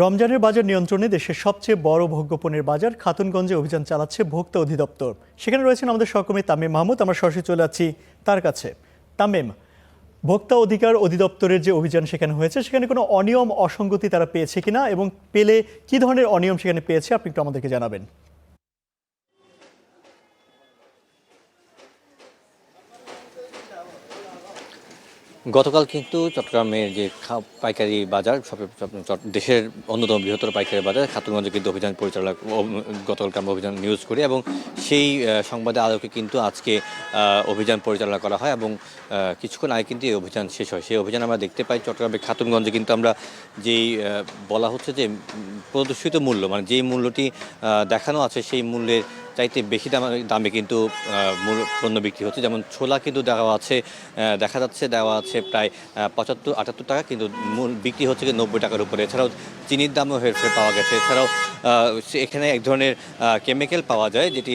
রমজানের বাজার নিয়ন্ত্রণে দেশের সবচেয়ে বড় ভোগ্যপণ্যের বাজার খাতুনগঞ্জে অভিযান চালাচ্ছে ভোক্তা অধিদপ্তর। সেখানে রয়েছেন আমাদের সহকর্মী তামিম মাহমুদ। আমরা সরাসরি চলে যাচ্ছি তার কাছে। তামিম, ভোক্তা অধিকার অধিদপ্তরের যে অভিযান সেখানে হয়েছে, সেখানে কোনো অনিয়ম অসঙ্গতি তারা পেয়েছে কিনা এবং পেলে কি ধরনের অনিয়ম সেখানে পেয়েছে আপনি একটু আমাদেরকে জানাবেন। গতকাল কিন্তু চট্টগ্রামের যে পাইকারি বাজার দেশের অন্যতম বৃহত্তর পাইকারি বাজার খাতুনগঞ্জে কিন্তু অভিযান পরিচালনা গতকালকে আমরা অভিযান নিউজ করি এবং সেই সংবাদের আলোকে কিন্তু আজকে অভিযান পরিচালনা করা হয় এবং কিছুক্ষণ আগে কিন্তু এই অভিযান শেষ হয়। সেই অভিযান আমরা দেখতে পাই চট্টগ্রামের খাতুনগঞ্জে কিন্তু আমরা যেই বলা হচ্ছে যে প্রদর্শিত মূল্য, মানে যেই মূল্যটি দেখানো আছে সেই মূল্যের চাইতে বেশি দামে কিন্তু পণ্য বিক্রি হচ্ছে। যেমন ছোলা কিন্তু দেখা যাচ্ছে দেওয়া আছে প্রায় 75-78 টাকা, কিন্তু মূল বিক্রি হচ্ছে 90 টাকার উপরে। এছাড়াও চিনির দামও হেরফের পাওয়া গেছে। এছাড়াও এখানে এক ধরনের কেমিক্যাল পাওয়া যায় যেটি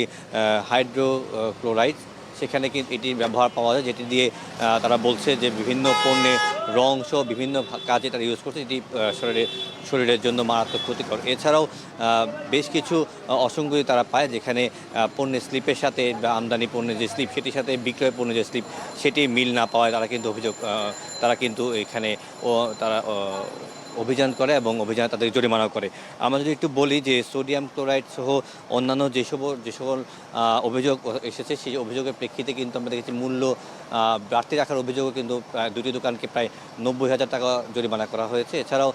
হাইড্রোক্লোরাইড, সেখানে কিন্তু এটির ব্যবহার পাওয়া যায়, যেটি দিয়ে তারা বলছে যে বিভিন্ন পণ্যে রং সহ বিভিন্ন কাজে তারা ইউজ করছে, এটি শরীরের জন্য মারাত্মক ক্ষতিকর। এছাড়াও বেশ কিছু অসঙ্গতি তারা পায়, যেখানে পণ্যের স্লিপের সাথে বা আমদানি পণ্যের যে স্লিপ সেটির সাথে বিক্রয় পণ্যের যে স্লিপ সেটি মিল না পাওয়ায় তারা কিন্তু এখানে তারা অভিযান করে এবং অভিযানে তাদের জরিমানা করে। আমরা যদি একটু বলি যে সোডিয়াম ক্লোরাইড সহ অন্যান্য যে সকল অভিযোগ এসেছে, সেই অভিযোগের প্রেক্ষিতে কিন্তু আমরা দেখেছি মূল্য বাড়তি রাখার অভিযোগও কিন্তু দুটি দোকানকে প্রায় 90,000 টাকা জরিমানা করা হয়েছে। এছাড়াও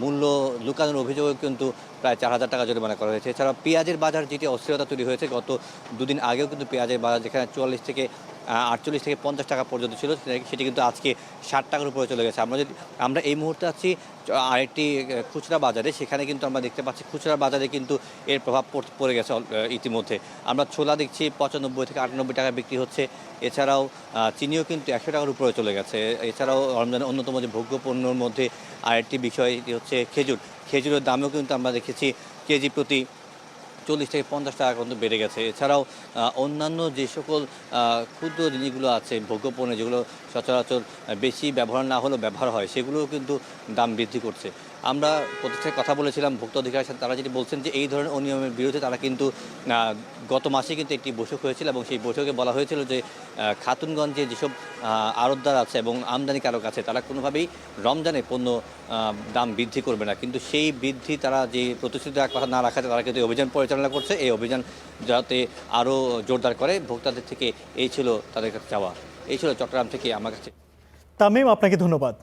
মূল্য লুকানোর অভিযোগও কিন্তু প্রায় 4,000 টাকা জরিমানা করা হয়েছে। এছাড়াও পেঁয়াজের বাজার যেটি অস্থিরতা তৈরি হয়েছে, গত দুদিন আগেও কিন্তু পেঁয়াজের বাজার যেখানে 48 থেকে 50 টাকা পর্যন্ত ছিল, সেটি কিন্তু আজকে 60 টাকার উপরে চলে গেছে। আমরা এই মুহূর্তে আছি আরেকটি খুচরা বাজারে, সেখানে কিন্তু আমরা দেখতে পাচ্ছি খুচরা বাজারে কিন্তু এর প্রভাব পড়ে গেছে ইতিমধ্যে। আমরা ছোলা দেখছি 95 থেকে 98 টাকা বিক্রি হচ্ছে। এছাড়াও চিনিও কিন্তু 100 টাকার উপরে চলে গেছে। এছাড়াও রমজানের অন্যতম যে ভোগ্য পণ্যর মধ্যে আরেকটি বিষয় এটি হচ্ছে খেজুরের দামেও কিন্তু আমরা দেখেছি কেজি প্রতি 40 থেকে 50 টাকা পর্যন্ত বেড়ে গেছে। এছাড়াও অন্যান্য যে সকল ক্ষুদ্র জিনিসগুলো আছে ভোগ্যপণ্য, যেগুলো সচরাচর বেশি ব্যবহার না হলেও ব্যবহার হয়, সেগুলোও কিন্তু দাম বৃদ্ধি করছে। আমরা প্রতিষ্ঠায় কথা বলেছিলাম ভোক্তা অধিকারের সাথে, তারা যেটি বলছেন যে এই ধরনের অনিয়মের বিরুদ্ধে তারা কিন্তু গত মাসে কিন্তু একটি বৈঠক হয়েছিল এবং সেই বৈঠকে বলা হয়েছিল যে খাতুনগঞ্জে যেসব আড়তদার আছে এবং আমদানিকারক আছে, তারা কোনোভাবেই রমজানে পণ্য দাম বৃদ্ধি করবে না। কিন্তু সেই বৃদ্ধি তারা যে প্রতিশ্রুতি কথা না রাখাতে তারা কিন্তু অভিযান পরিচালনা করছে। এই অভিযান যাতে আরও জোরদার করে ভোক্তাদের থেকে, এই ছিল তাদের কাছে চাওয়া। এই ছিল চট্টগ্রাম থেকে আমার কাছে। তামিম, আপনাকে ধন্যবাদ।